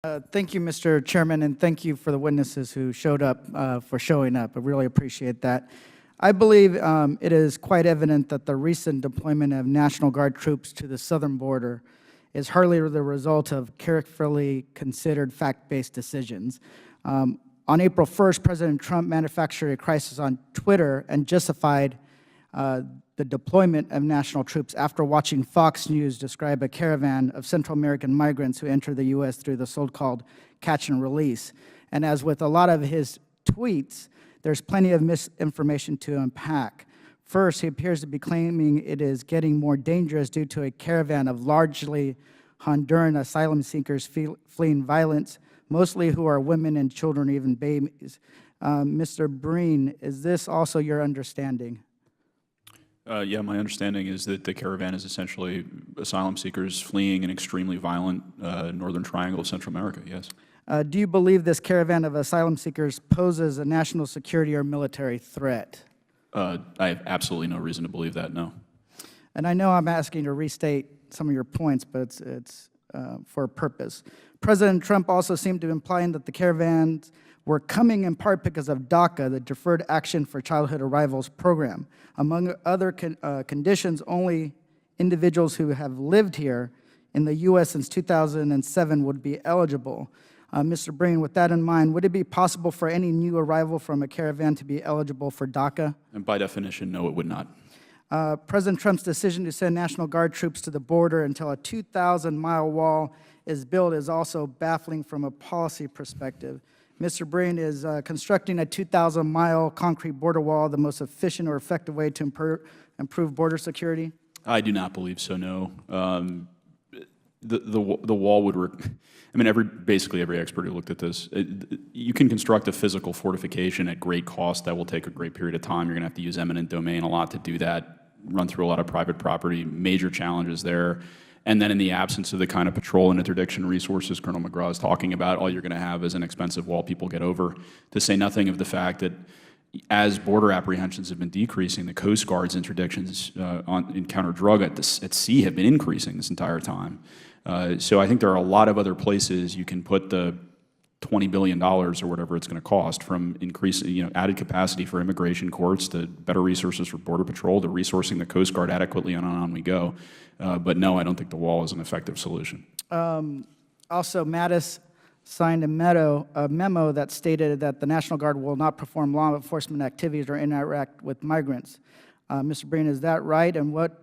Thank you, Mr. Chairman, and thank you for the witnesses who showed up for showing up. I really appreciate that. I believe it is quite evident that the recent deployment of National Guard troops to the southern border is hardly the result of carefully considered fact-based decisions. On April 1st, President Trump manufactured a crisis on Twitter and justified the deployment of national troops after watching Fox News describe a caravan of Central American migrants who entered the U.S. through the so-called catch and release. And as with a lot of his tweets, there's plenty of misinformation to unpack. First, he appears to be claiming it is getting more dangerous due to a caravan of largely Honduran asylum seekers fleeing violence, mostly who are women and children, even babies. Mr. Breen, is this also your understanding? Yeah, my understanding is that the caravan is essentially asylum seekers fleeing an extremely violent northern triangle of Central America, yes. Do you believe this caravan of asylum seekers poses a national security or military threat? I have absolutely no reason to believe that, no. And I know I'm asking you to restate some of your points, but it's for a purpose. President Trump also seemed to imply that the caravans were coming in part because of DACA, the Deferred Action for Childhood Arrivals program. Among other conditions, only individuals who have lived here in the U.S. since 2007 would be eligible. Mr. Breen, with that in mind, would it be possible for any new arrival from a caravan to be eligible for DACA? And by definition, no, it would not. President Trump's decision to send National Guard troops to the border until a 2,000-mile wall is built is also baffling from a policy perspective. Mr. Breen, is constructing a 2,000-mile concrete border wall the most efficient or effective way to improve border security? I do not believe so, no. The wall would, I mean, basically every expert who looked at this, you can construct a physical fortification at great cost. That will take a great period of time. You're going to have to use eminent domain a lot to do that, run through a lot of private property, major challenges there. And then in the absence of the kind of patrol and interdiction resources Colonel McGraw is talking about, all you're going to have is an expensive wall people get over, to say nothing of the fact that as border apprehensions have been decreasing, the Coast Guard's interdictions in counter-drug at sea have been increasing this entire time. So I think there are a lot of other places you can put the $20 billion or whatever it's going to cost, from increasing, added capacity for immigration courts to better resources for Border Patrol to resourcing the Coast Guard adequately, and on we go. But no, I don't think the wall is an effective solution. Also, Mattis signed a memo that stated that the National Guard will not perform law enforcement activities or interact with migrants. Mr. Breen, is that right? And what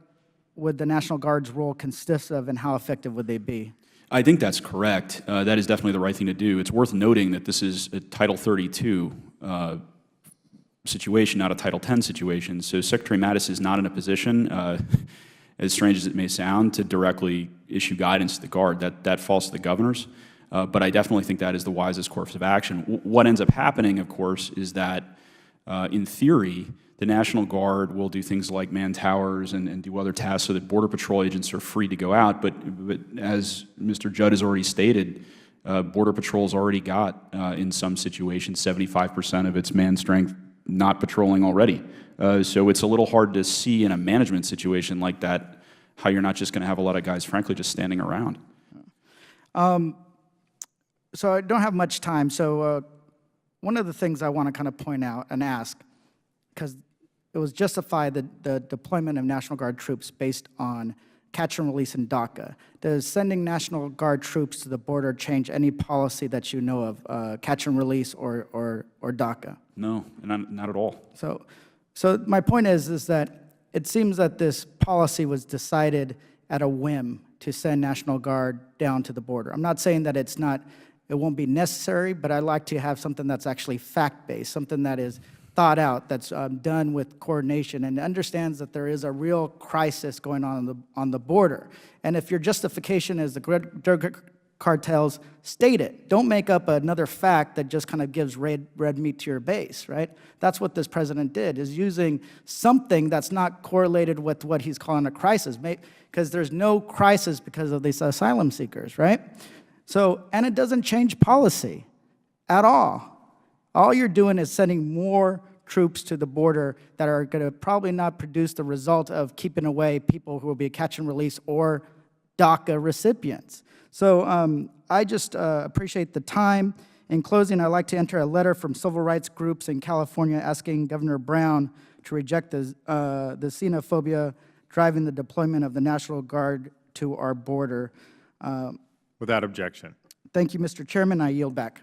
would the National Guard's role consist of, and how effective would they be? I think that's correct. That is definitely the right thing to do. It's worth noting that this is a Title 32 situation, not a Title 10 situation. So Secretary Mattis is not in a position, as strange as it may sound, to directly issue guidance to the Guard. That falls to the governors. But I definitely think that is the wisest course of action. What ends up happening, of course, is that in theory, the National Guard will do things like man towers and do other tasks so that Border Patrol agents are free to go out. But as Mr. Judd has already stated, Border Patrol's already got, in some situations, 75% of its man strength not patrolling already. So it's a little hard to see in a management situation like that how you're not just going to have a lot of guys, frankly, just standing around. So I don't have much time. So one of the things I want to kind of point out and ask, because it was justified the deployment of National Guard troops based on catch and release in DACA. Does sending National Guard troops to the border change any policy that you know of, catch and release or DACA? No, not at all. So my point is that it seems that this policy was decided at a whim to send National Guard down to the border. I'm not saying that it won't be necessary, but I'd like to have something that's actually fact-based, something that is thought out, that's done with coordination, and understands that there is a real crisis going on the border. And if your justification is the drug cartels, state it. Don't make up another fact that just kind of gives red meat to your base, right? That's what this president did, is using something that's not correlated with what he's calling a crisis, because there's no crisis because of these asylum seekers, right? So, and it doesn't change policy at all. All you're doing is sending more troops to the border that are going to probably not produce the result of keeping away people who will be catch and release or DACA recipients. So I just appreciate the time. In closing, I'd like to enter a letter from civil rights groups in California asking Governor Brown to reject the xenophobia driving the deployment of the National Guard to our border. Without objection. Thank you, Mr. Chairman. I yield back.